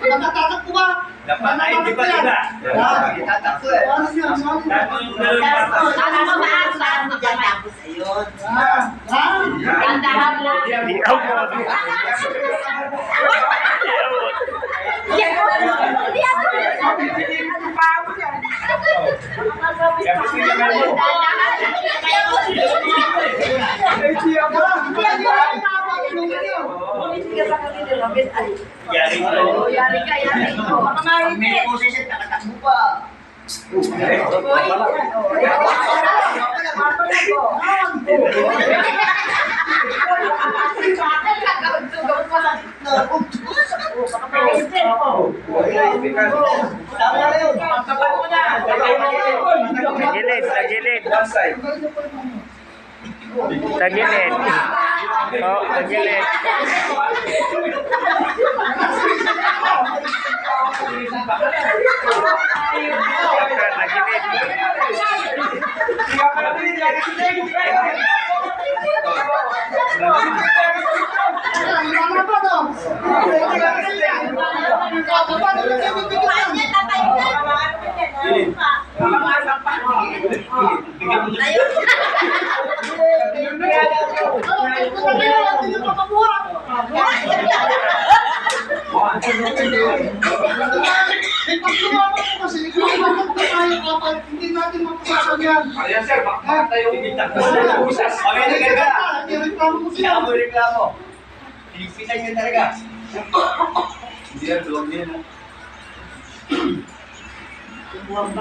Natatakbo ba? Dapat na hindi pa sila. Itatakbo eh. Ano siya? Tapos ayun. Gandahan lang. Yari ko. Yari ka. May position, nakatakbo pa. Tagilid. Tagilid. Oh, tagilid. Hindi natin mapasasan yan. Ayan sir, bakit tayo tinitakbo na usas? Okay na ganda. Reklamo ko siya. Reklamo. Pinipitan yun talaga. Hindi yan, doon din.